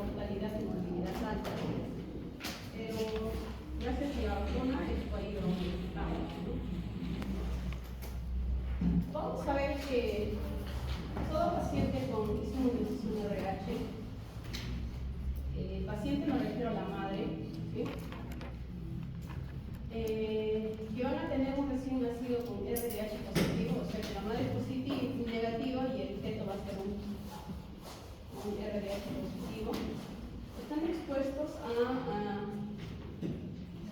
mortalidad y morbilidad alta. Pero gracias a la vacuna esto ha ido aumentando, ¿no? Vamos a ver que todo paciente con inmunización RH, paciente me refiero a la madre, ¿sí? Que van a tener un recién nacido con RDH positivo, o sea que la madre es negativa y el feto va a ser un RDH positivo, están expuestos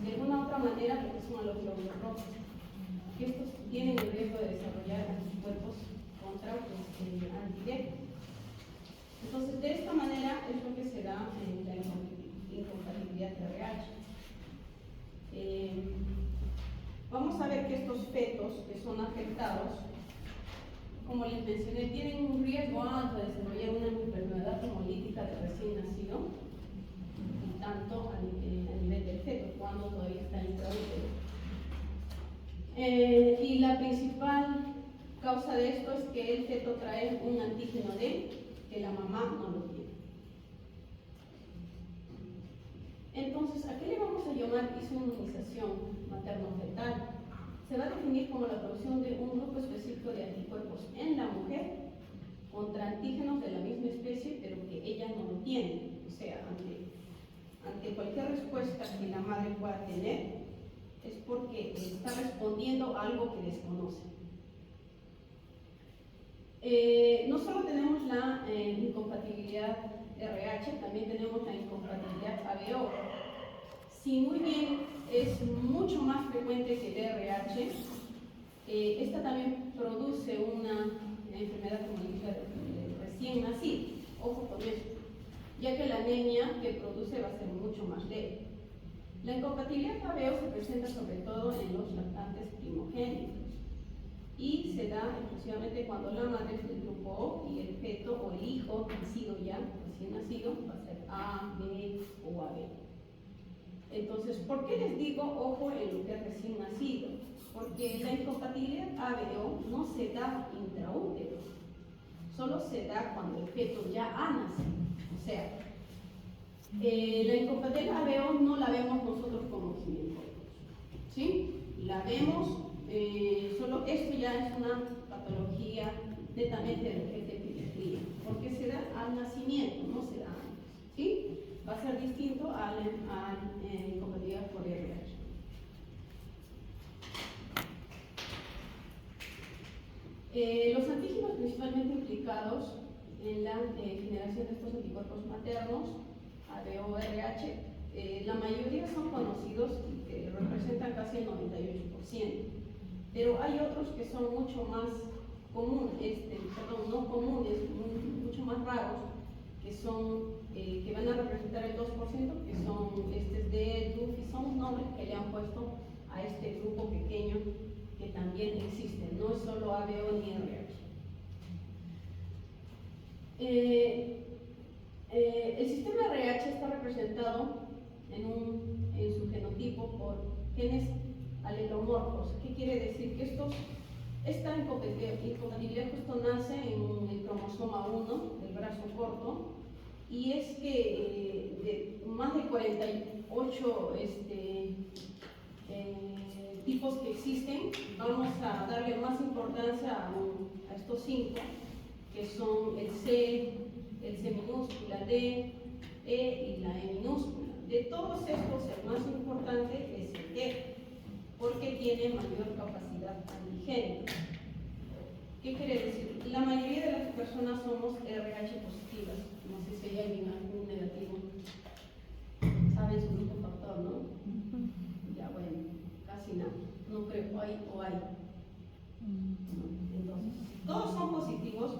de alguna u otra manera lo que son los glóbulos rojos, que estos tienen el riesgo de desarrollar anticuerpos contra anti-D. Entonces, de esta manera es lo que se da en la incompatibilidad de RH. Vamos a ver que estos fetos que son afectados, como les mencioné, tienen un riesgo alto de desarrollar una enfermedad hemolítica de recién nacido, y tanto a nivel del feto, cuando todavía está intraútero. Y la principal causa de esto es que el feto trae un antígeno D que la mamá no lo tiene. Entonces, ¿a qué le vamos a llamar inmunización materno-fetal? Se va a definir como la producción de un grupo específico de anticuerpos en la mujer contra antígenos de la misma especie, pero que ella no lo tiene. O sea, ante cualquier respuesta que la madre pueda tener, es porque está respondiendo a algo que desconoce. No solo tenemos la incompatibilidad RH, también tenemos la incompatibilidad ABO. Si muy bien es mucho más frecuente que el RH, esta también produce una enfermedad hemolítica de recién nacido. Ojo con eso, ya que la anemia que produce va a ser mucho más leve. La incompatibilidad ABO se presenta sobre todo en los lactantes primogénitos y se da exclusivamente cuando la madre es del grupo O y el feto o el hijo nacido ya, recién nacido, va a ser A, B o AB. Entonces, ¿por qué les digo ojo en lo que es recién nacido? Porque la incompatibilidad ABO no se da intraútero, solo se da cuando el feto ya ha nacido. O sea, la incompatibilidad ABO no la vemos nosotros como ginecólogos, ¿sí? La vemos, solo esto ya es una patología netamente de pediatría, porque se da al nacimiento, no se da antes, ¿sí? Va a ser distinto a la incompatibilidad por RH. Los antígenos principalmente implicados en la generación de estos anticuerpos maternos, ABO, RH, la mayoría son conocidos y que representan casi el 98%, pero hay otros que son mucho más comunes, no comunes, mucho más raros, que son que van a representar el 2%, que son de DUF, y son nombres que le han puesto a este grupo pequeño que también existe, no es solo ABO ni RH. El sistema RH está representado en su genotipo por genes alelomorfos. ¿Qué quiere decir? Que esta incompatibilidad justo nace en el cromosoma 1 del brazo corto, y es que de más de 48 tipos que existen, vamos a darle más importancia a estos 5, que son el C minúscula, D, E y la E minúscula. De todos estos, el más importante es el E, porque tiene mayor capacidad antigénica. ¿Qué quiere decir? La mayoría de las personas somos RH positivas. No sé si hay alguien algún negativo. ¿Saben su grupo factor, no? Ya, bueno, casi nada. No creo, o hay. Entonces, todos son positivos.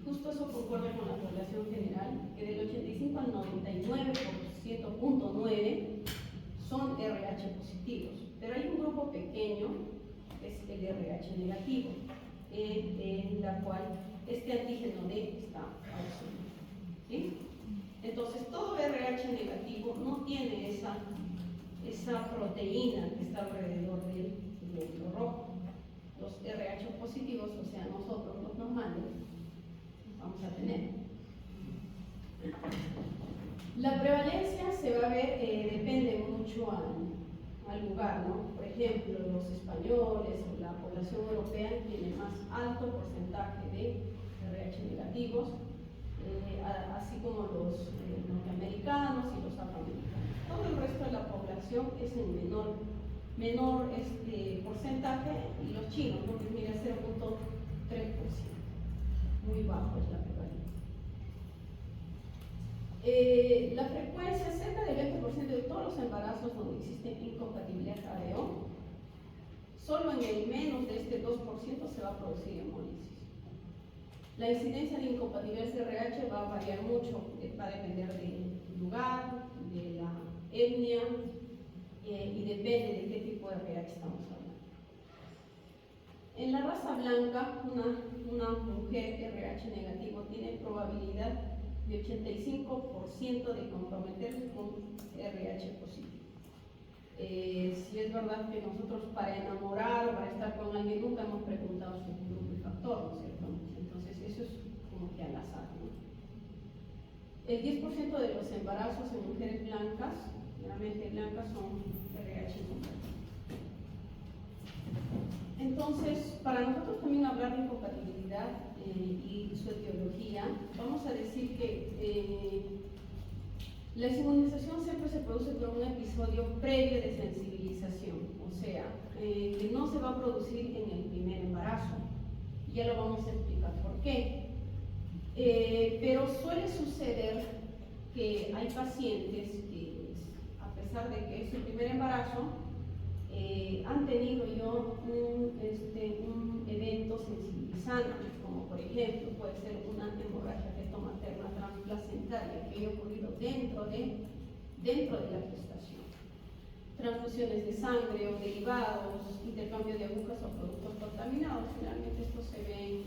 Justo eso concuerda con la población general, que del 85 al 99,9% son RH positivos. Pero hay un grupo pequeño, que es el RH negativo, en la cual este antígeno D está ausente, ¿sí? Entonces, todo RH negativo no tiene esa proteína que está alrededor del glóbulo rojo. Los RH positivos, o sea, nosotros los normales, vamos a tener. La prevalencia se va a ver, depende mucho al lugar, ¿no? Por ejemplo, los españoles o la población europea tiene más alto porcentaje de RH negativos, así como los norteamericanos y los afroamericanos. Todo el resto de la población es en menor porcentaje, y los chinos, ¿no? Que mira 0.3%, muy bajo es la prevalencia. La frecuencia, cerca del 20% de todos los embarazos donde existe incompatibilidad ABO, solo en el menos de este 2% se va a producir hemólisis. La incidencia de incompatibilidad RH va a variar mucho, va a depender del lugar, de la etnia, y depende de qué tipo de RH estamos hablando. En la raza blanca, una mujer RH negativo tiene probabilidad de 85% de comprometerse con RH positivo. Si es verdad que nosotros para enamorar o para estar con alguien nunca hemos preguntado su grupo y factor, ¿no es cierto? Entonces eso es como que al azar, ¿no? El 10% de los embarazos en mujeres blancas, generalmente blancas, son RH incompatibles. Entonces, para nosotros también hablar de incompatibilidad y su etiología, vamos a decir que la inmunización siempre se produce por un episodio previo de sensibilización, o sea, que no se va a producir en el primer embarazo. Ya lo vamos a explicar por qué. Pero suele suceder que hay pacientes que, a pesar de que es su primer embarazo, han tenido un evento sensibilizante, como por ejemplo puede ser una hemorragia feto-materna transplacentaria que haya ocurrido dentro de la gestación, transfusiones de sangre o derivados, intercambio de agujas o productos contaminados. Finalmente esto se ve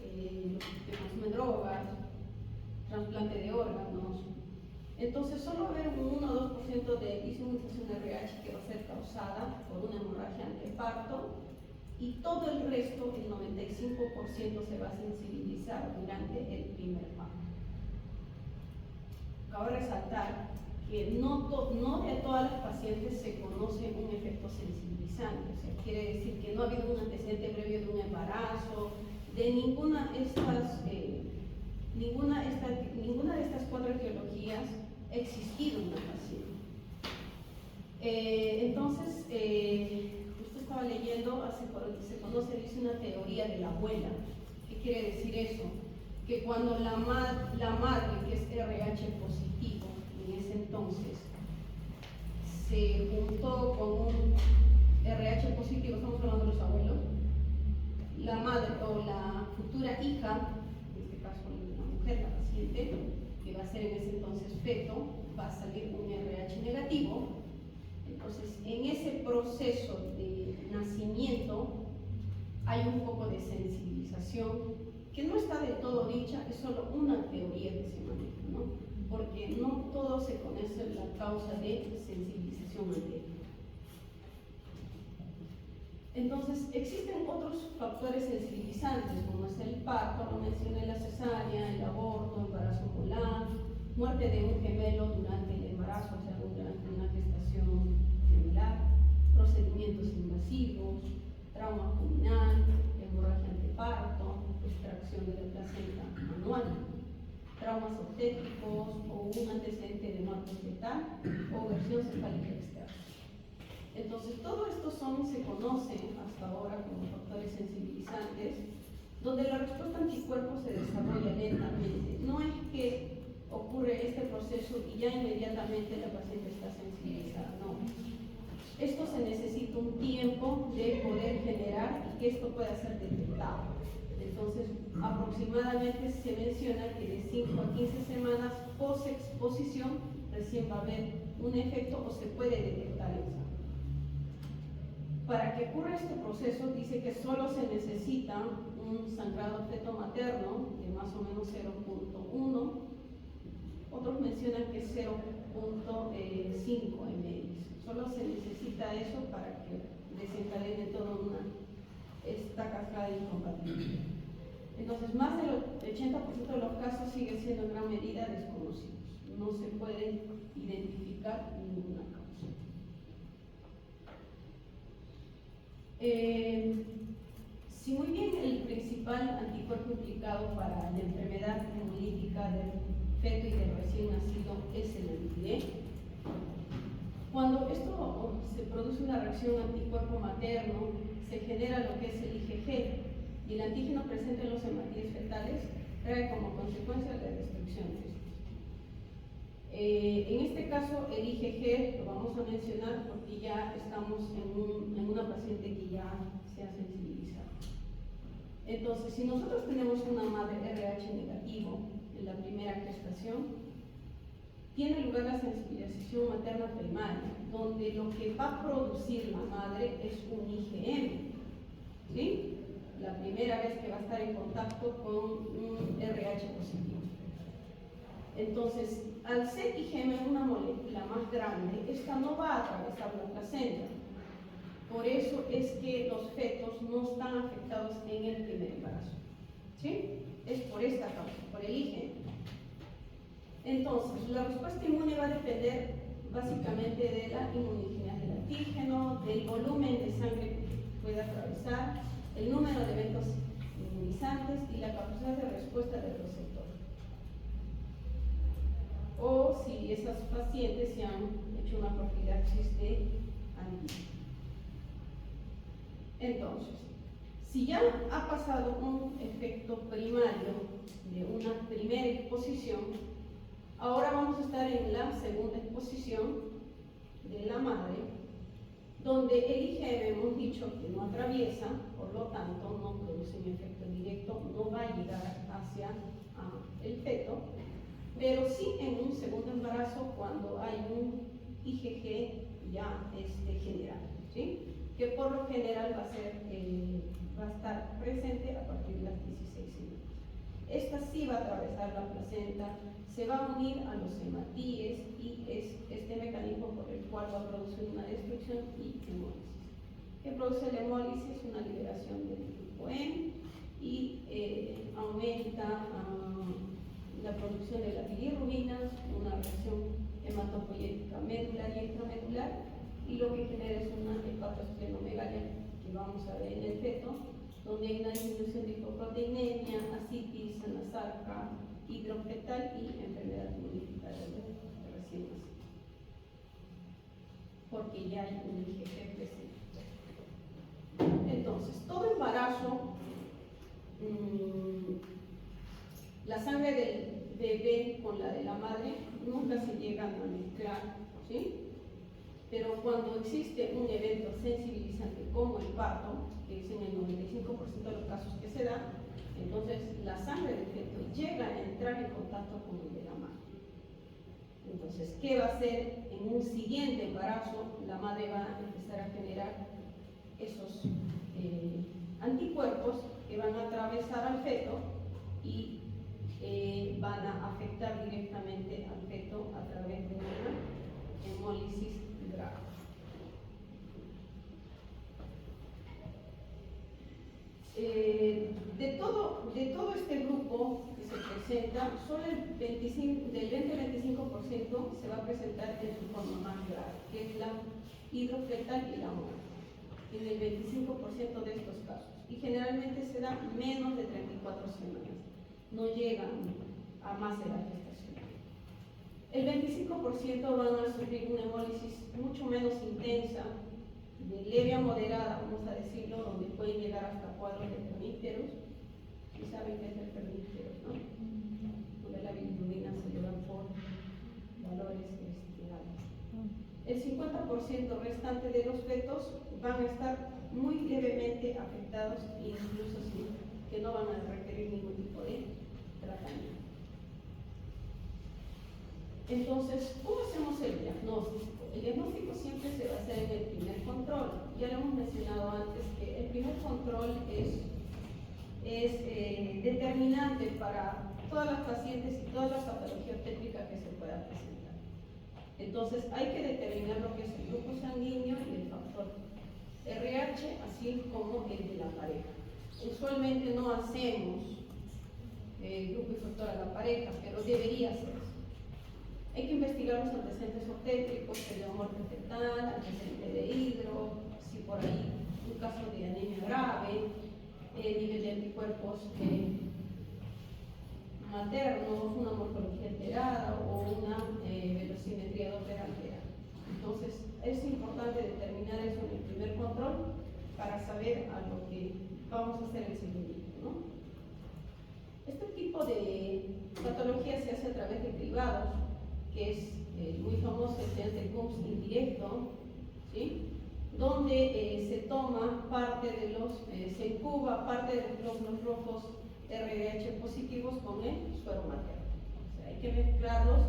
en consumo de drogas, trasplante de órganos. Entonces solo va a haber un 1 o 2% de disminución de RH que va a ser causada por una hemorragia anteparto, y todo el resto, el 95%, se va a sensibilizar durante el primer parto. Cabe resaltar que no de todas las pacientes se conoce un efecto sensibilizante, o sea, quiere decir que no ha habido un antecedente previo de un embarazo, de ninguna de estas 4 etiologías ha existido en una paciente. Entonces, usted estaba leyendo, se conoce, dice, una teoría de la abuela. ¿Qué quiere decir eso? Que cuando la madre, que es RH positivo, en ese entonces, se juntó con un RH positivo, estamos hablando de los abuelos, la madre o la futura hija, en este caso la mujer, la paciente, que va a ser en ese entonces feto, va a salir un RH negativo. Entonces, en ese proceso de nacimiento hay un poco de sensibilización que no está del todo dicha, es solo una teoría que se maneja, ¿no? Porque no todo se conoce la causa de sensibilización anterior. Entonces, existen otros factores sensibilizantes, como es el parto, lo mencioné, la cesárea, el aborto, embarazo ovular, muerte de un gemelo durante el embarazo, o sea, durante una gestación gemelar, procedimientos invasivos, trauma abdominal, hemorragia anteparto, extracción de la placenta manual, traumas obstétricos o un antecedente de muerte fetal o versión cefálica externa. Entonces, todo esto se conoce hasta ahora como factores sensibilizantes, donde la respuesta anticuerpos se desarrolla lentamente. No es que ocurre este proceso y ya inmediatamente la paciente está sensibilizada, no. Esto se necesita un tiempo de poder generar y que esto pueda ser detectado. Entonces, aproximadamente se menciona que de 5 a 15 semanas post-exposición recién va a haber un efecto o se puede detectar el sangrado. Para que ocurra este proceso, dice que solo se necesita un sangrado feto-materno de más o menos 0.1. Otros mencionan que es 0.5 ml. Solo se necesita eso para que desencadene toda esta cascada de incompatibilidad. Entonces, más del 80% de los casos sigue siendo en gran medida desconocidos. No se puede identificar ninguna causa. Si muy bien el principal anticuerpo implicado para la enfermedad hemolítica del feto y del recién nacido es el anti-D, cuando esto se produce una reacción anticuerpo materno, se genera lo que es el IgG, y el antígeno presente en los hematíes fetales trae como consecuencia la destrucción de estos. En este caso, el IgG lo vamos a mencionar porque ya estamos en una paciente que ya se ha sensibilizado. Entonces, si nosotros tenemos una madre RH negativo en la primera gestación, tiene lugar la sensibilización materna primaria, donde lo que va a producir la madre es un IgM, ¿sí? La primera vez que va a estar en contacto con un RH positivo. Entonces, al ser IgM una molécula más grande, esta no va a atravesar la placenta. Por eso es que los fetos no están afectados en el primer embarazo, ¿sí? Es por esta causa, por el IgM. Entonces, la respuesta inmune va a depender básicamente de la inmunogenia del antígeno, del volumen de sangre que puede atravesar, el número de eventos inmunizantes y la capacidad de respuesta del receptor. O si esas pacientes se han hecho una profilaxis de antígeno. Entonces, si ya ha pasado un efecto primario de una primera exposición, ahora vamos a estar en la segunda exposición de la madre, donde el IgM hemos dicho que no atraviesa, por lo tanto no produce un efecto directo, no va a llegar hacia el feto, pero sí en un segundo embarazo cuando hay un IgG ya general, ¿sí? Que por lo general va a estar presente a partir de las 16 semanas. Esta sí va a atravesar la placenta, se va a unir a los hematíes y es este mecanismo por el cual va a producir una destrucción y hemólisis. ¿Qué produce la hemólisis? Una liberación del grupo M y aumenta la producción de la bilirrubina, una reacción hematopoyética medular y extramedular, y lo que genera es una hepatosplenomegalia que vamos a ver en el feto, donde hay una disminución de hipoproteinemia, ascitis, anasarca, hidrofetal y enfermedad hemolítica de recién nacido, porque ya hay un IgG presente. Entonces, todo embarazo, la sangre del bebé con la de la madre nunca se llegan a mezclar, ¿sí? Pero cuando existe un evento sensibilizante como el parto, que es en el 95% de los casos que se da, entonces la sangre del feto llega a entrar en contacto con el de la madre. Entonces, ¿qué va a hacer en un siguiente embarazo? La madre va a empezar a generar esos anticuerpos que van a atravesar al feto y van a afectar directamente al feto a través de una hemólisis grave. De todo este grupo que se presenta, solo del 20 al 25% se va a presentar en su forma más grave, que es la hidrofetal y la muerte, en el 25% de estos casos. Y generalmente se da menos de 34 semanas, no llegan a más de la gestación. El 25% van a sufrir una hemólisis mucho menos intensa, de leve a moderada, vamos a decirlo, donde pueden llegar hasta cuadros de perníferos. Y saben qué es el perníferos, ¿no? Donde la bilirrubina se eleva por valores altos. El 50% restante de los fetos van a estar muy levemente afectados, incluso que no van a requerir ningún tipo de tratamiento. Entonces, ¿cómo hacemos el diagnóstico? El diagnóstico siempre se va a hacer en el primer control. Ya lo hemos mencionado antes, que el primer control es determinante para todas las pacientes y todas las patologías obstétricas que se puedan presentar. Entonces, hay que determinar lo que es el grupo sanguíneo y el factor RH, así como el de la pareja. Usualmente no hacemos grupo y factor a la pareja, pero debería ser eso. Hay que investigar los antecedentes obstétricos, periodo de muerte fetal, antecedente de hidro, si por ahí un caso de anemia grave, nivel de anticuerpos maternos, una morfología alterada o una velocimetría Doppler alterada. Entonces, es importante determinar eso en el primer control para saber a lo que vamos a hacer el seguimiento, ¿no? Este tipo de patología se hace a través de cribados, que es muy famoso, el CUMS indirecto, ¿sí? Donde se toma parte de se incuba parte de los glóbulos rojos RDH positivos con el suero materno. O sea, hay que mezclarlos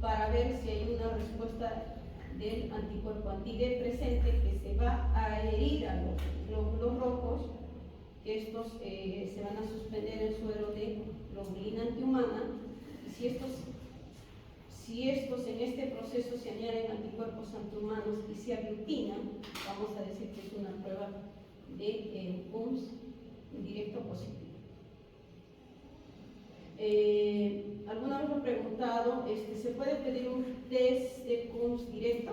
para ver si hay una respuesta del anticuerpo anti-D presente que se va a adherir a los glóbulos rojos, que estos se van a suspender en suero de globulina antihumana, y si estos en este proceso se añaden anticuerpos antihumanos y se aglutinan, vamos a decir que es una prueba de CUMS indirecto positivo. ¿Alguna vez lo he preguntado? ¿Se puede pedir un test de CUMS directo?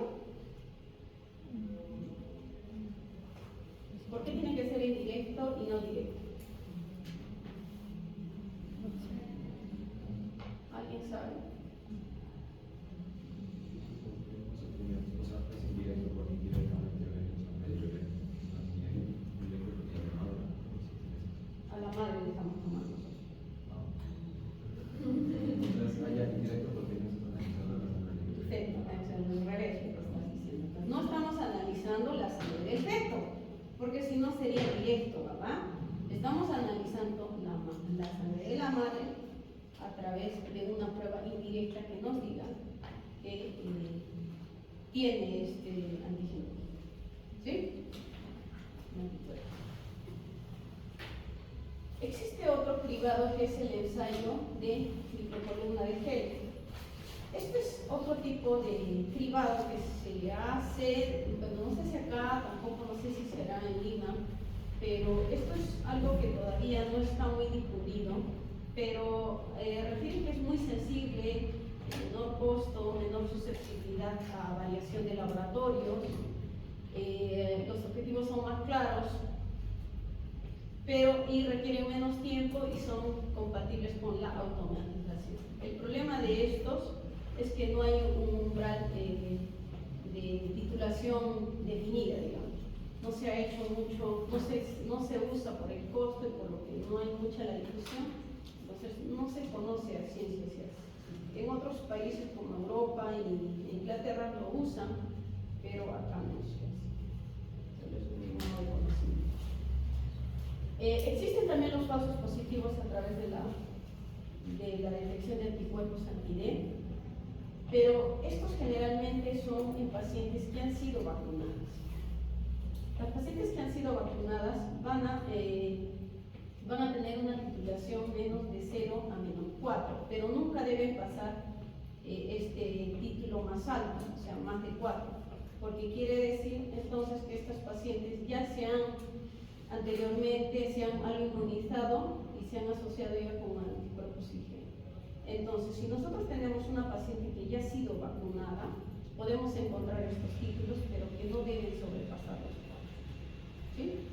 ¿Por qué tiene que ser indirecto y no directo? ¿Alguien sabe? A la madre le estamos tomando. No estamos analizando la sangre del feto, porque si no sería directo, ¿verdad? Estamos analizando la sangre de la madre a través de una prueba indirecta que nos diga que tiene este antígeno. ¿Sí? Existe otro cribado que es el ensayo de microcolumna de gel. Este es otro tipo de cribado que se hace, bueno, no sé si acá, tampoco no sé si será en Lima, pero esto es algo que todavía no está muy difundido, pero refiere que es muy sensible, menor costo, menor susceptibilidad a variación de laboratorios, los objetivos son más claros, pero requieren menos tiempo y son compatibles con la automatización. El problema de estos es que no hay un umbral de titulación definida, digamos. No se ha hecho mucho, no se usa por el costo y por lo que no hay mucha la difusión, entonces no se conoce a ciencia cierta. En otros países como Europa y Inglaterra lo usan, pero acá no se hace. Entonces, no hay conocimiento. Existen también los falsos positivos a través de la detección de anticuerpos anti-D, pero estos generalmente son en pacientes que han sido vacunadas. Las pacientes que han sido vacunadas van a tener una titulación menos de 0 a menos 4, pero nunca deben pasar este título más alto, o sea, más de 4, porque quiere decir entonces que estas pacientes ya anteriormente se han algo inmunizado y se han asociado ya con anticuerpos IgG. Entonces, si nosotros tenemos una paciente que ya ha sido vacunada, podemos encontrar estos títulos, pero que no deben sobrepasar los 4. ¿Sí?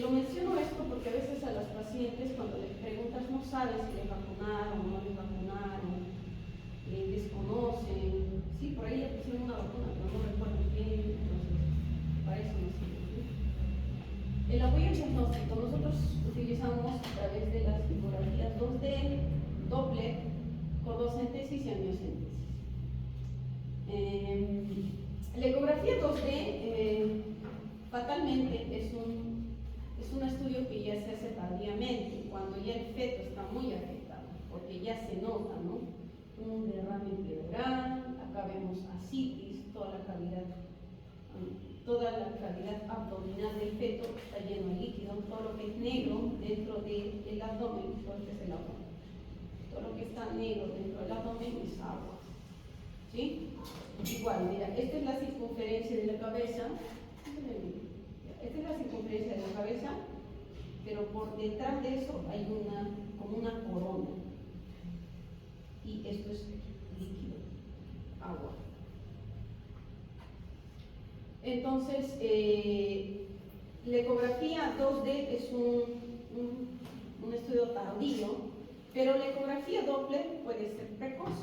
Lo menciono esto porque a veces a las pacientes, cuando les preguntas, no saben si les vacunaron o no les vacunaron, desconocen. Sí, por ahí ya pusieron una vacuna, pero no recuerdo bien, entonces, para eso no sirve. ¿Sí? El apoyo diagnóstico, nosotros utilizamos a través de las fotografías 2D, Doppler, cordocéntesis y amniocentesis. La ecografía 2D fatalmente es un estudio que ya se hace tardíamente, cuando ya el feto está muy afectado, porque ya se nota, ¿no? Un derrame pleural, acá vemos ascitis, toda la cavidad abdominal del feto está lleno de líquido, todo lo que es negro dentro del abdomen, este es el abdomen, todo lo que está negro dentro del abdomen es agua. ¿Sí? Igual, mira, esta es la circunferencia de la cabeza, esta es la circunferencia de la cabeza pero por detrás de eso hay como una corona. Y esto es líquido, agua. Entonces, la ecografía 2D es un estudio tardío, pero la ecografía Doppler puede ser precoz,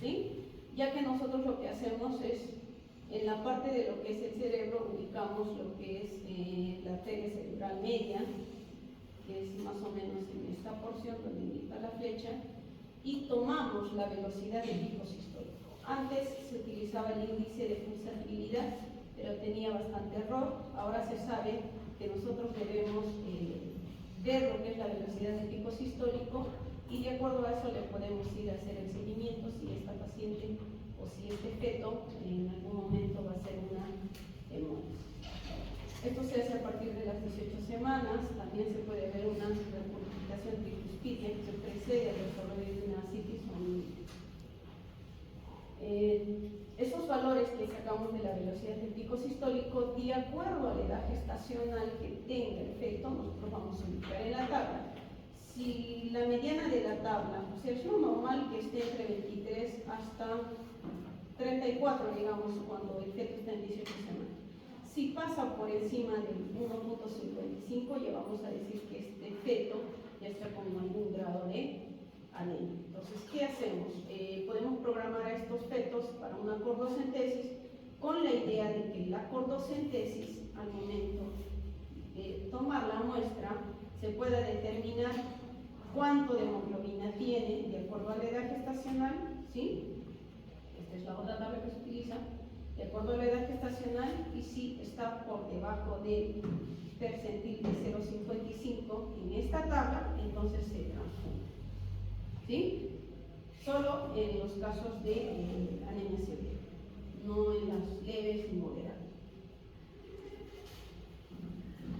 ¿sí? Ya que nosotros lo que hacemos es, en la parte de lo que es el cerebro, ubicamos lo que es la arteria cerebral media, que es más o menos en esta porción donde indica la flecha, y tomamos la velocidad del pico sistólico. Antes se utilizaba el índice de pulsatividad, pero tenía bastante error. Ahora se sabe que nosotros debemos ver lo que es la velocidad del pico sistólico y de acuerdo a eso le podemos ir a hacer el seguimiento si esta paciente o si este feto en algún momento va a ser una hemolis. Esto se hace a partir de las 18 semanas. También se puede ver una recurgitación tricuspidia que precede al desarrollo de una citis o un esos valores que sacamos de la velocidad del pico sistólico, de acuerdo a la edad gestacional que tenga el feto, nosotros vamos a ubicar en la tabla. Si la mediana de la tabla, o sea, es lo normal que esté entre 23 hasta 34, digamos, cuando el feto está en 18 semanas. Si pasa por encima del 1.55, ya vamos a decir que este feto ya está con algún grado de anemia. Entonces, ¿qué hacemos? Podemos programar a estos fetos para una cordocentesis con la idea de que la cordocentesis, al momento de tomar la muestra, se pueda determinar cuánto de hemoglobina tiene de acuerdo a la edad gestacional, ¿sí? Esta es la otra tabla que se utiliza, de acuerdo a la edad gestacional, y si está por debajo del percentil de 0.55 en esta tabla, entonces se transfunde, ¿sí? Solo en los casos de anemia severa, no en las leves y moderadas.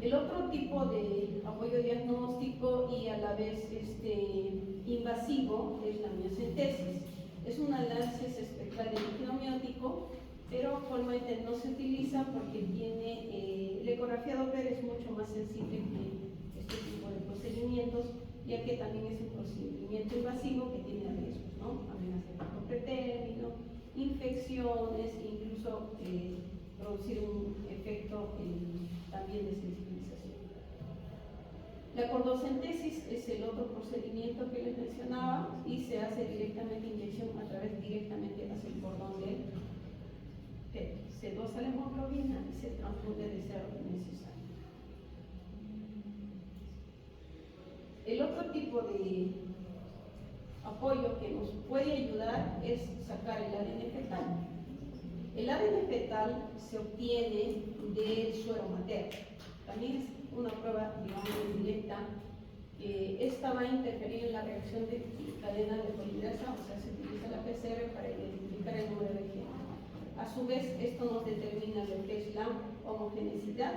El otro tipo de apoyo diagnóstico y a la vez invasivo es la miocentesis. Es un análisis espectral de líquido amniótico, pero actualmente no se utiliza porque tiene, la ecografía Doppler es mucho más sensible que este tipo de procedimientos, ya que también es un procedimiento invasivo que tiene riesgos, ¿no? Amenaza de parto pretérmino, infecciones, incluso producir un efecto también de sensibilización. La cordocentesis es el otro procedimiento que les mencionaba y se hace directamente inyección a través directamente hacia el cordón del feto. Se dosa la hemoglobina y se transfunde de ser necesario. El otro tipo de apoyo que nos puede ayudar es sacar el ADN fetal. El ADN fetal se obtiene del suero materno. También es una prueba, digamos, indirecta. Esta va a interferir en la reacción de cadena de polimerasa, o sea, se utiliza la PCR para identificar el número de genes. A su vez, esto nos determina lo que es la homogeneidad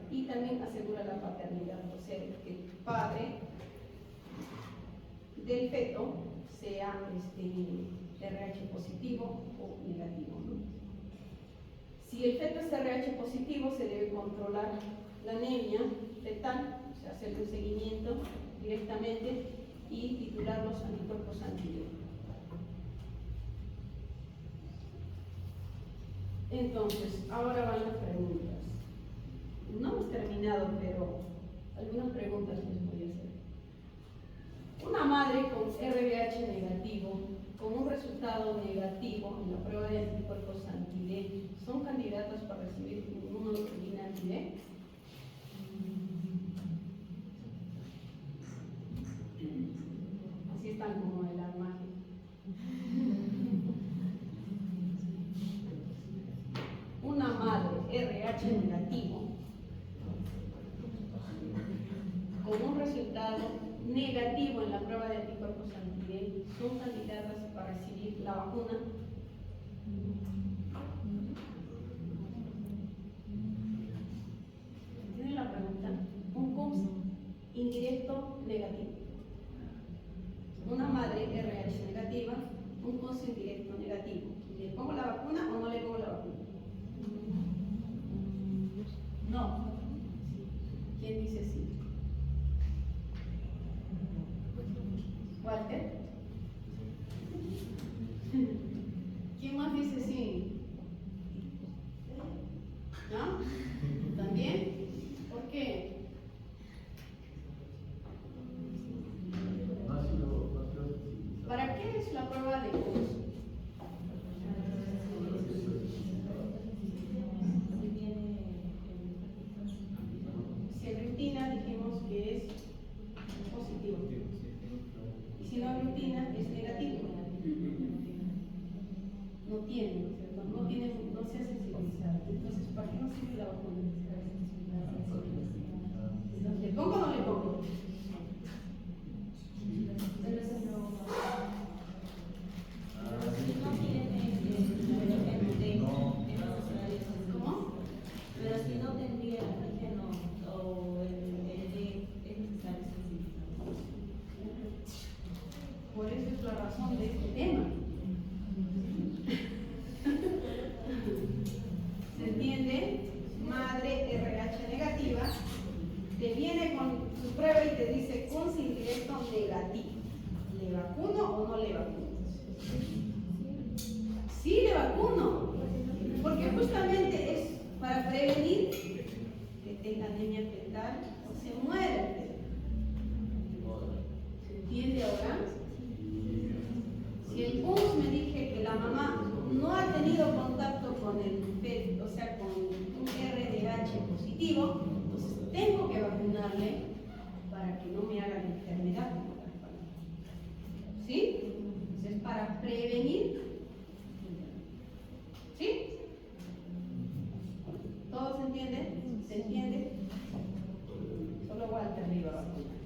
y también asegura la paternidad, o sea, que el padre del feto sea RH positivo o negativo, ¿no? Si el feto es RH positivo, se debe controlar la anemia fetal, o sea, hacerle un seguimiento directamente y titular los anticuerpos antivirales. Entonces, ahora van las preguntas. No hemos terminado, pero algunas preguntas les voy a hacer. Una madre con RBH negativo, con un resultado negativo en la prueba de anticuerpos anti-D, ¿son candidatas para recibir inmunoglobulina anti-D? Así están como de la imagen. Una madre RH negativo con un resultado negativo en la prueba de anticuerpos anti-D, ¿son candidatas para recibir la vacuna? ¿Tienen la pregunta? Un CUPS indirecto negativo. Una madre RH negativa, un CUPS indirecto negativo. ¿Le pongo la vacuna o no le pongo la vacuna? No. ¿Quién dice sí? Walter. ¿Quién más dice sí? ¿No? ¿También? ¿Por qué? ¿Para qué es la prueba de Coons? Si es rutina, dijimos que es positivo. Y si no es rutina, es negativo. No tiene, ¿no es cierto? No se ha sensibilizado. Entonces, ¿para qué no sirve la vacuna? ¿Le pongo o no le pongo? ¿Cómo? Pero si no tendría antígeno o el es necesario sensibilizar. Por eso es la razón de este tema. ¿Se entiende? Madre RH negativa te viene con su prueba y te dice con indirecto negativo. ¿Le vacuno o no le vacuno? Sí, le vacuno. Porque justamente es para prevenir que tenga anemia fetal o se muera el bebé. ¿Se entiende ahora? Si el PUNS me dije que la mamá no ha tenido contacto con el feto, o sea, con un RDH positivo, entonces tengo que vacunarle para que no me haga la enfermedad. ¿Sí? Entonces, es para prevenir. ¿Sí? ¿Todo se entiende? ¿Se entiende? Solo Walter le iba a vacunar.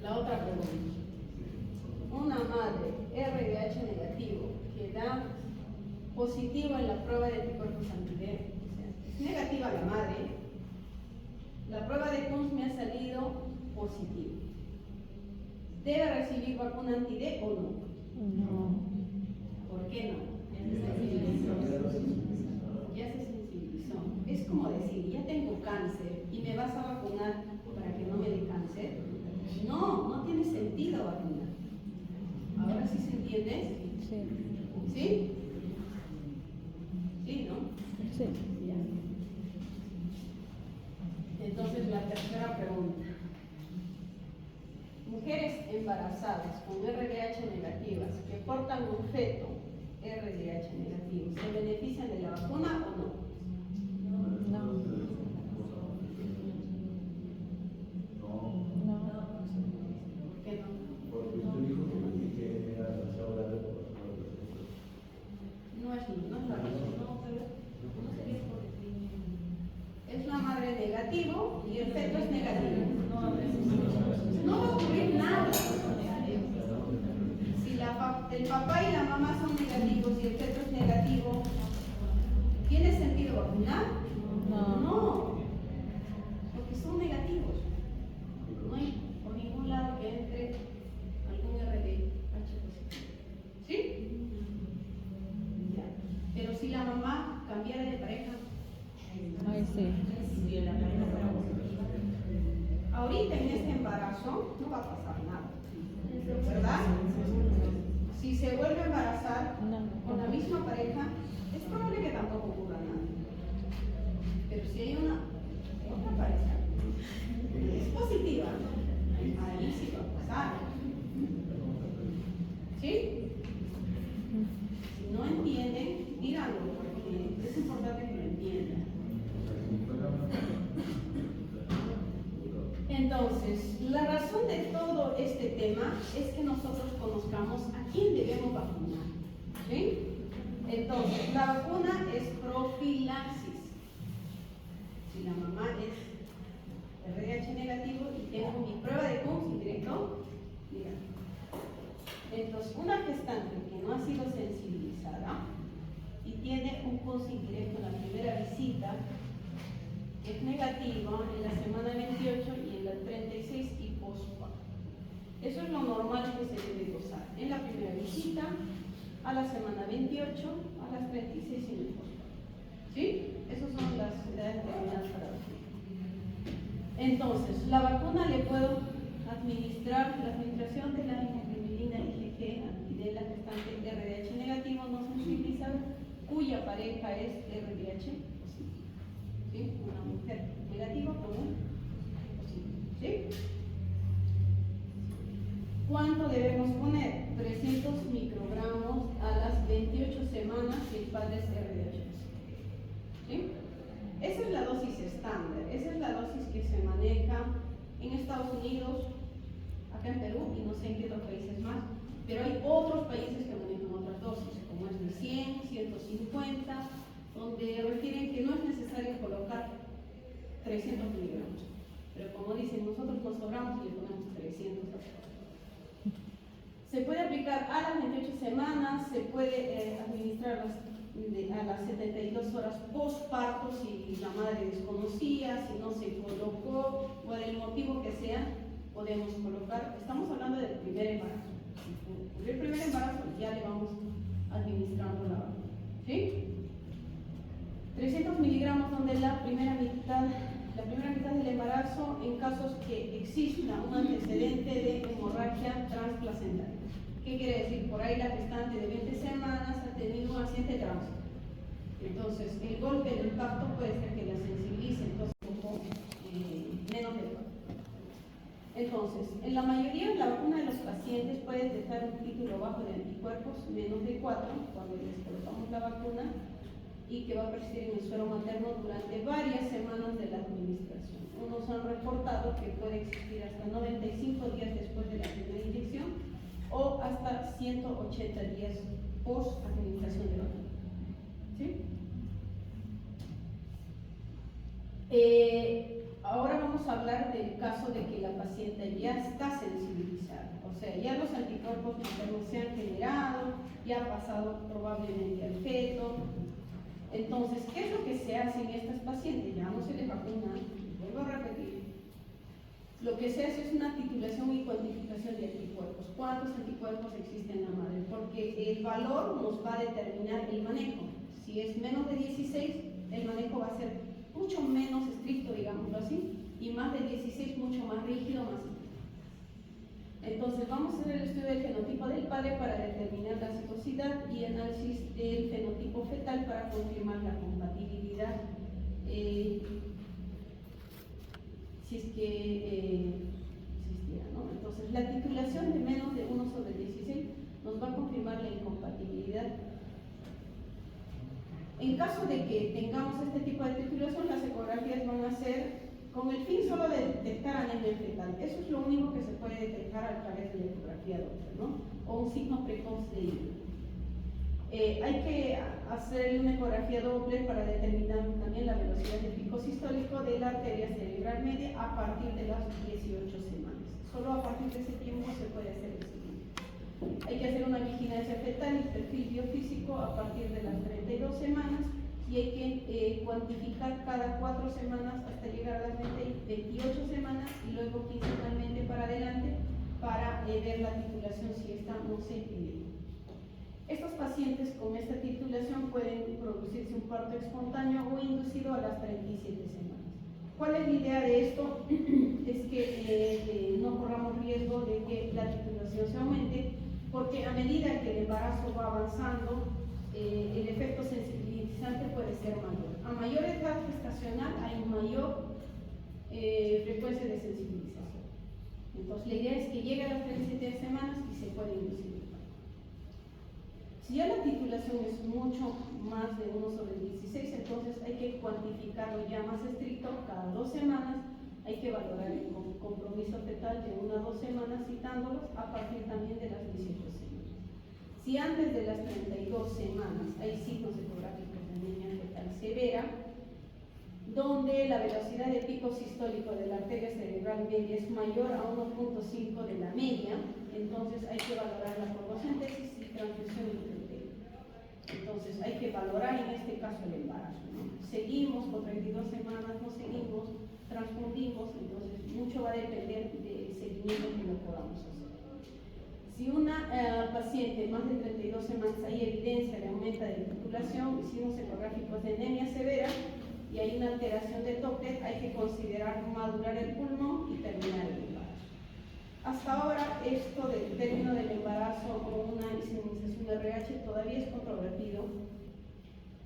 La otra pregunta. Una madre RDH negativo que da positivo en la prueba de anticuerpos anti-D, o sea, es negativa la madre, la prueba de Coons me ha salido positivo. ¿Debe recibir vacuna anti-D o no? No. ¿Por qué no? Ya se sensibilizó. Es como decir, ya tengo cáncer y me vas a vacunar para que no me dé cáncer. No, no tiene sentido vacunar. ¿Ahora sí se entiende? Sí. ¿Sí? ¿Sí, no? Sí. Ya. Entonces la tercera pregunta. Mujeres embarazadas con RDH negativas que portan un feto RDH negativo, ¿se benefician de la vacuna o no? No. No. ¿Por qué no? Porque usted dijo que era demasiado grande por las pruebas de sexo. No es la razón. No, pero no sería por el crimen. Es la madre negativo y el feto es negativo. No, No va a ocurrir nada. Si el papá y la mamá son negativos y el feto es negativo, ¿tiene sentido vacunar? No, porque son negativos. No hay por ningún lado que entre algún RDH positivo. ¿Sí? Ya. Pero si la mamá cambiara de pareja, Ay, sí. ahorita en este embarazo no va a pasar nada, ¿verdad? Si se vuelve a embarazar con la misma pareja, es probable que tampoco ocurra nada. Pero si hay otra pareja que es positiva, ahí sí va a pasar. ¿Sí? Si no entienden, díganlo, porque es importante que lo entiendan. Entonces, la razón de todo este tema es que nosotros conozcamos a quién debemos vacunar. ¿Sí? Entonces, la vacuna es profilaxis. Si la mamá es RH negativo y tengo mi prueba de Coons indirecto, mira. Entonces, una gestante que no ha sido sensibilizada y tiene un Coons indirecto en la primera visita, es negativo en la semana 28 y en la 36 y postparto. Eso es lo normal que se debe gozar en la primera visita, a la semana 28, a las 36 y en el postparto. ¿Sí? Esas son las edades determinadas para la vacuna. Entonces, la vacuna le puedo administrar la administración de la inmunoglobulina IgG y de la gestante RH negativo no sensibilizado cuya pareja es RH positivo. ¿Sí? Una mujer negativa con un positivo. ¿Sí? ¿Cuánto debemos poner? 300 microgramos a las 28 semanas si el padre es RH. ¿Sí? Esa es la dosis estándar, esa es la dosis que se maneja en Estados Unidos, acá en Perú y no sé en qué otros países más, pero hay otros países que manejan otras dosis, como es de 100, 150, donde refieren que no es necesario colocar 300 miligramos. Pero como dicen, nosotros nos sobramos y le ponemos 300 a todo. Se puede aplicar a las 28 semanas, se puede administrar a las 72 horas postparto si la madre desconocía, si no se colocó, por el motivo que sea, podemos colocar. Estamos hablando del primer embarazo. Si ocurrió el primer embarazo, ya le vamos administrando la vacuna. ¿Sí? 300 miligramos donde la primera mitad del embarazo en casos que exista un antecedente de hemorragia transplacental. ¿Qué quiere decir? Por ahí la gestante de 20 semanas ha tenido un accidente de tránsito. Entonces, el golpe, el impacto puede ser que la sensibilice, entonces menos de 4. Entonces, en la mayoría de la vacuna de los pacientes puede detectar un título bajo de anticuerpos menos de 4 cuando les colocamos la vacuna y que va a persistir en el suero materno durante varias semanas de la administración. Unos han reportado que puede existir hasta 95 días después de la primera inyección o hasta 180 días post administración de la vacuna. ¿Sí? Ahora vamos a hablar del caso de que la paciente ya está sensibilizada, o sea, ya los anticuerpos maternos se han generado, ya ha pasado probablemente al feto. Entonces, ¿qué es lo que se hace en estas pacientes? Ya no se les vacuna, vuelvo a repetir. Lo que se hace es una titulación y cuantificación de anticuerpos. ¿Cuántos anticuerpos existen en la madre? Porque el valor nos va a determinar el manejo. Si es menos de 16, el manejo va a ser mucho menos estricto, digámoslo así, y más de 16 mucho más rígido, más estricto. Entonces vamos a hacer el estudio del fenotipo del padre para determinar la citosidad y análisis del fenotipo fetal para confirmar la compatibilidad si es que existiera, ¿no? Entonces la titulación de menos de 1/16 nos va a confirmar la incompatibilidad. En caso de que tengamos este tipo de titulación, las ecografías van a ser con el fin solo de detectar anemia fetal. Eso es lo único que se puede detectar a través de la ecografía Doppler, ¿no? O un signo precoz de hilo. Hay que hacer una ecografía Doppler para determinar también la velocidad del pico sistólico de la arteria cerebral media a partir de las 18 semanas. Solo a partir de ese tiempo se puede hacer el siguiente. Hay que hacer una vigilancia fetal y perfil biofísico a partir de las 32 semanas y hay que cuantificar cada 4 semanas hasta llegar a las 28 semanas y luego quincenalmente para adelante para ver la titulación si está o no se equilibra. Estos pacientes con esta titulación pueden producirse un parto espontáneo o inducido a las 37 semanas. ¿Cuál es la idea de esto? Es que no corramos riesgo de que la titulación se aumente, porque a medida que el embarazo va avanzando, el efecto sensibilizante puede ser mayor. A mayor edad gestacional hay mayor frecuencia de sensibilización. Entonces la idea es que llegue a las 37 semanas y se puede inducir. Si ya la titulación es mucho más de 1/16, entonces hay que cuantificarlo ya más estricto cada 2 semanas. Hay que valorar el compromiso fetal de 1 a 2 semanas citándolos a partir también de las 18 semanas. Si antes de las 32 semanas hay signos ecográficos de anemia fetal severa, donde la velocidad de pico sistólico de la arteria cerebral media es mayor a 1.5 de la media, entonces hay que valorar la fotocentesis y transfusión intrauterina. Entonces hay que valorar en este caso el embarazo, ¿no? Seguimos con 32 semanas, no seguimos, transfundimos, entonces mucho va a depender del seguimiento que lo podamos hacer. Si una paciente más de 32 semanas hay evidencia de aumento de titulación, signos ecográficos de anemia severa y hay una alteración de Doppler, hay que considerar madurar el pulmón y terminar el embarazo. del embarazo o una inseminación de RH todavía es controvertido.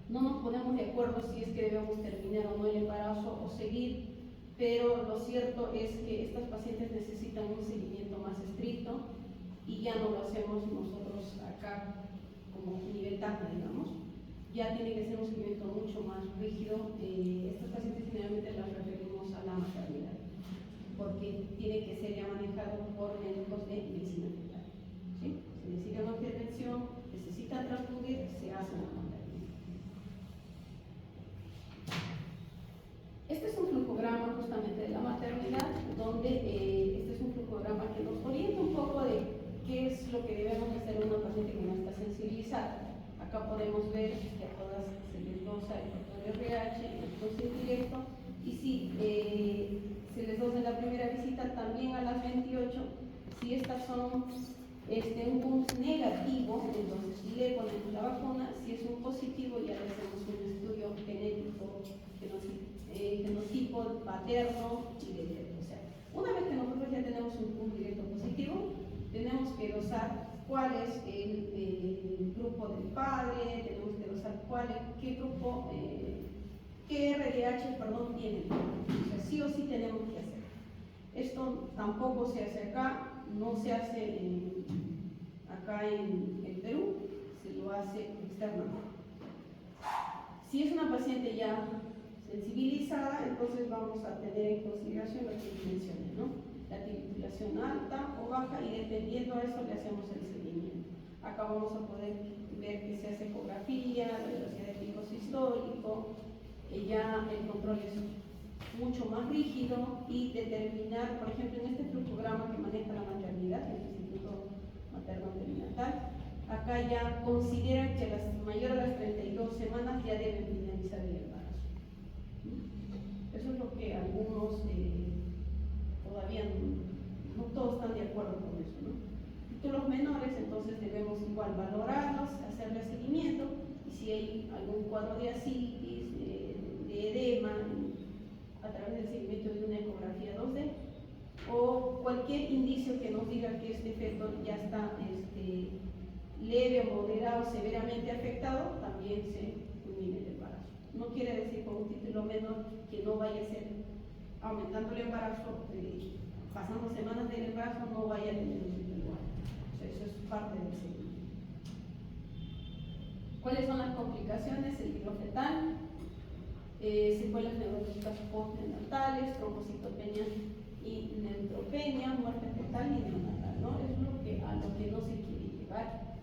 No nos ponemos de acuerdo si es que debemos terminar o no el embarazo o seguir, pero lo cierto es que estas pacientes necesitan un seguimiento más estricto y ya no lo hacemos nosotros acá como nivel TACNA, digamos. Ya tiene que ser un seguimiento mucho más rígido. Estas pacientes generalmente las referimos a la maternidad, porque tiene que ser ya manejado por médicos de medicina fetal. ¿Sí? Se necesita una intervención, necesita transfundir, se hace una maternidad. Este es un flujograma justamente de la maternidad, donde este es un flujograma que nos orienta un poco de qué es lo que debemos hacer en una paciente que no está sensibilizada. Acá podemos ver que a todas se les dosa el factor RH, el dosis directo, y si se les dosa en la primera visita también a las 28. Si estas son un punto negativo, entonces le ponemos la vacuna. Si es un positivo, ya le hacemos un estudio genético, genotipo paterno y directo. O sea, una vez que nosotros ya tenemos un punto directo positivo, tenemos que dosar cuál es el grupo del padre, tenemos que dosar qué grupo, qué RDH, perdón, tiene. O sea, sí o sí tenemos que hacer. Esto tampoco se hace acá, no se hace acá en el Perú, se lo hace externamente. Si es una paciente ya sensibilizada, entonces vamos a tener en consideración lo que mencioné, ¿no? La titulación alta o baja, y dependiendo de eso le hacemos el seguimiento. Acá vamos a poder ver que se hace ecografía, la velocidad de pico sistólico, ya el control es mucho más rígido, y determinar, por ejemplo, en este flujograma que maneja la maternidad, el Instituto Materno Perinatal, acá ya consideran que las mayores de las 32 semanas ya deben finalizar el embarazo. Eso es lo que algunos todavía no todos están de acuerdo con eso, ¿no? Títulos menores, entonces debemos igual valorarlos, hacerle seguimiento, y si hay algún cuadro de ascitis, de edema, a través del seguimiento de una ecografía 2D, o cualquier indicio que nos diga que este feto ya está leve o moderado, severamente afectado, también se culmina el embarazo. No quiere decir con un título menor que no vaya a ser aumentando el embarazo, pasando semanas del embarazo, no vaya a tener un título alto. O sea, eso es parte del seguimiento. ¿Cuáles son las complicaciones? El hidrofetal, secuelas neurológicas postnatales, trombocitopenia y neutropenia, muerte fetal y neonatal, ¿no? Es a lo que no se quiere llevar.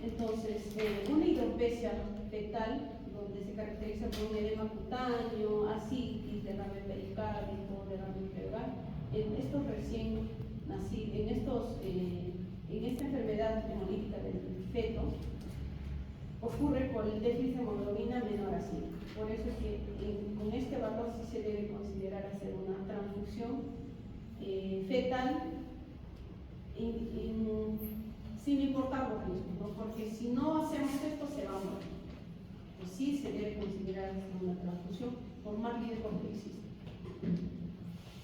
Entonces, una hidropesia fetal, donde se caracteriza por un edema cutáneo, ascitis, derrame pericárdico, derrame pleural, en estos recién nacidos, en esta enfermedad hemolítica del feto, ocurre por el déficit de hemoglobina menor a 5. Por eso es que con este valor sí se debe considerar hacer una transfusión fetal sin importar los riesgos, ¿no? Porque si no hacemos esto se va a morir. Pues sí se debe considerar una transfusión por más riesgo que exista.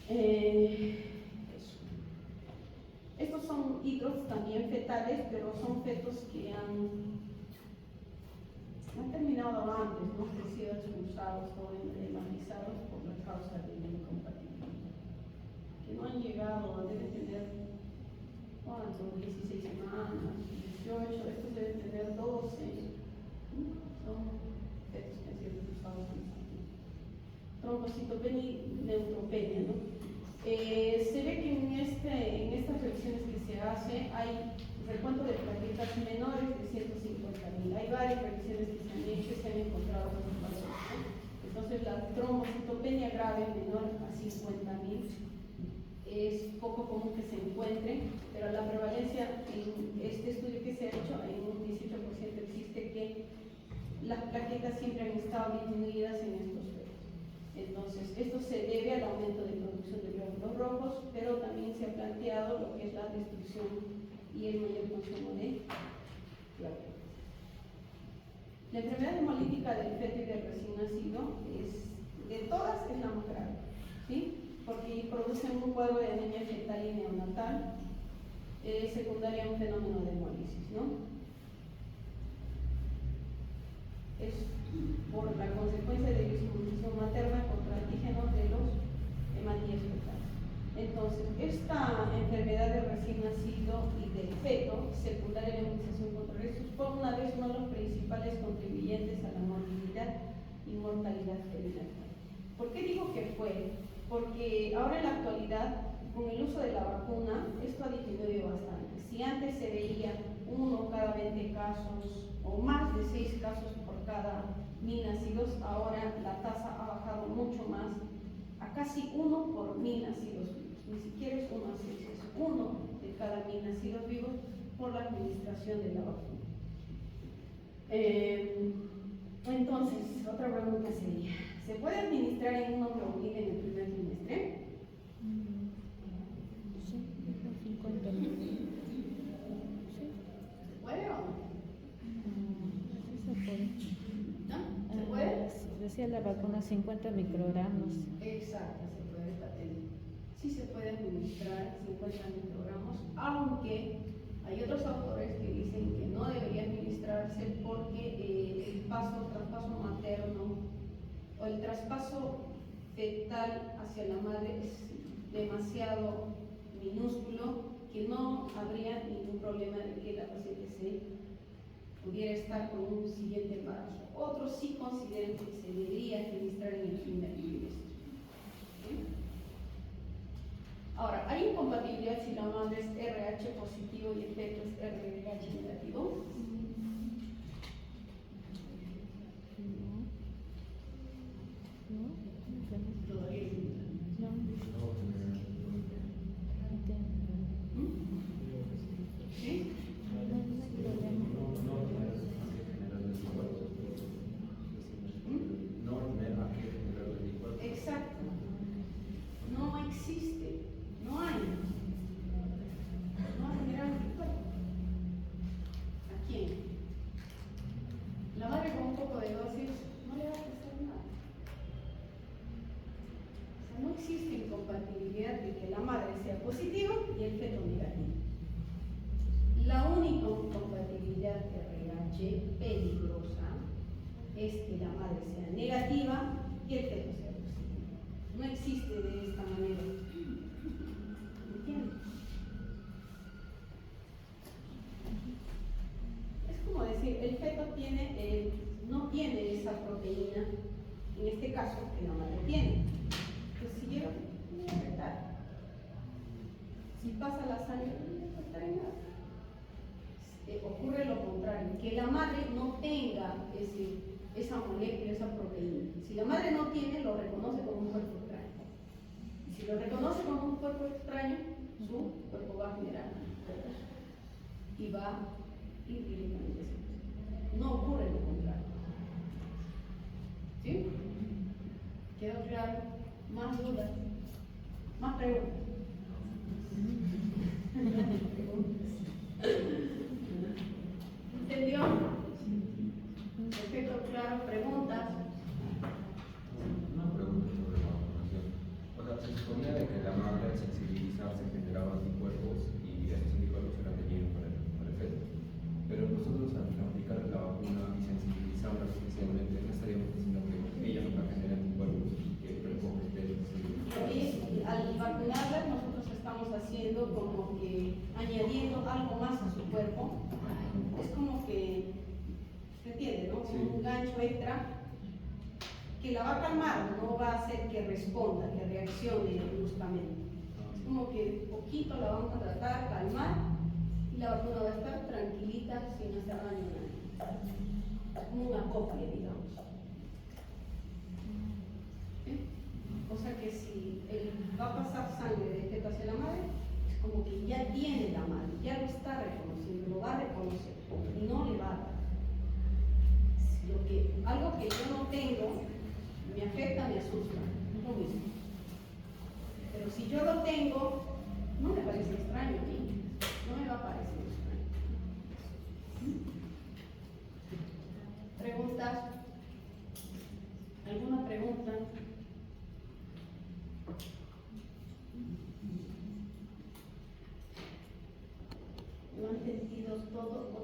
Eso. Estos son hidros también fetales, pero son fetos que han terminado antes, ¿no? Que han sido expulsados o hematizados por la causa de la incompatibilidad, que no han llegado, deben tener ¿cuánto? 16 semanas, 18, estos deben tener 12, son fetos que han sido expulsados antes. Trombocitopenia y neutropenia, ¿no? Se ve que en estas revisiones que se hace hay recuento de plaquetas menores de 150.000. Hay varias revisiones que se han hecho y se han encontrado esos valores, ¿no? Entonces la trombocitopenia grave menor a 50.000 es poco común que se encuentre, pero la prevalencia en este estudio que se ha hecho, en un 18% existe que las plaquetas siempre han estado disminuidas en estos fetos. Entonces, esto se debe al aumento de producción de glóbulos rojos, pero también se ha planteado lo que es la destrucción y el mayor consumo de plaquetas. La enfermedad hemolítica del feto y del recién nacido de todas es la más grave, ¿sí? Porque producen un cuadro de anemia fetal y neonatal. secundaria a un fenómeno de hemólisis, ¿no? Es por la consecuencia de disfunción materna contra antígenos de los hematíes fetales. Entonces, esta enfermedad del recién nacido y del feto, secundaria a la inmunización contra rhesus, fue una vez uno de los principales contribuyentes a la morbilidad y mortalidad perinatal. ¿Por qué digo que fue? Porque ahora en la actualidad, con el uso de la vacuna, esto ha disminuido bastante. Si antes se veía 1 cada 20 casos o más de 6 casos por cada 1000 nacidos, ahora la tasa ha bajado mucho más a casi 1 por 1000 nacidos vivos. Ni siquiera es 1 a 6, es 1 de cada 1000 nacidos vivos por la administración de la vacuna. Entonces, otra pregunta sería, ¿se puede administrar inmunoglobulina en el primer trimestre? Sí, 50 mil. ¿Se puede o no? Sí se puede. ¿No? ¿Se puede? Decía la vacuna 50 microgramos. Exacto, se puede. Sí se puede administrar 50 microgramos, aunque hay otros autores que dicen que no debería administrarse porque el traspaso materno o el traspaso fetal hacia la madre es demasiado minúsculo, que no habría ningún problema de que la paciente pudiera estar con un siguiente embarazo. Otros sí consideran que se debería administrar en el primer trimestre. Ahora, ¿hay incompatibilidad si la madre es RH positivo y el feto es RH negativo? Todavía No. ¿Sí? Exacto. No existe. No hay generar anticuerpos. ¿A quién? La madre con un poco de dosis no le va a pasar nada. O sea, no existe incompatibilidad de que la madre sea positiva y el feto negativo. La única incompatibilidad RH peligrosa es que la madre sea negativa y el feto sea positivo. No existe de esta manera. ¿Entiendes? Es como decir, el feto no tiene esa proteína, en este caso, que la madre tiene. Pues si yo no voy a afectar. Si pasa la sangre, no voy a afectar en nada. Ocurre lo contrario, que la madre no tenga esa molécula, esa proteína. Si la madre no tiene, lo reconoce como un cuerpo extraño. Y si lo reconoce como un cuerpo extraño, su cuerpo va a generar anticuerpos y va a ir directamente a ese. No ocurre lo contrario. ¿Sí? ¿Quedó claro? ¿Más dudas? ¿Más preguntas? ¿Entendió? Perfecto, claro. ¿Preguntas? Una pregunta sobre la vacunación. O sea, se suponía de que la madre al sensibilizarse generaba anticuerpos y esos anticuerpos eran dañinos para el feto. Pero nosotros al aplicar la vacuna y sensibilizarla suficientemente, no estaríamos diciendo que ella no va a generar anticuerpos y que provoque el Y al vacunarla, nosotros estamos haciendo como que añadiendo algo más a su cuerpo. Es como que, ¿se entiende, no? Sí. Un gancho extra que la va a calmar, no va a hacer que responda, que reaccione bruscamente. Es como que poquito la vamos a tratar, calmar, y la vacuna va a estar tranquilita sin hacer daño a nadie. Es como una copia, digamos. ¿Sí? O sea que si va a pasar sangre de feto hacia la madre, es como que ya tiene la madre, ya lo está reconociendo, lo va a reconocer y no le va a dar. Algo que yo no tengo me afecta, me asusta, es lo mismo. Pero si yo lo tengo, no me parece extraño a mí, no me va a parecer extraño. ¿Preguntas? ¿Alguna pregunta? no entendido todo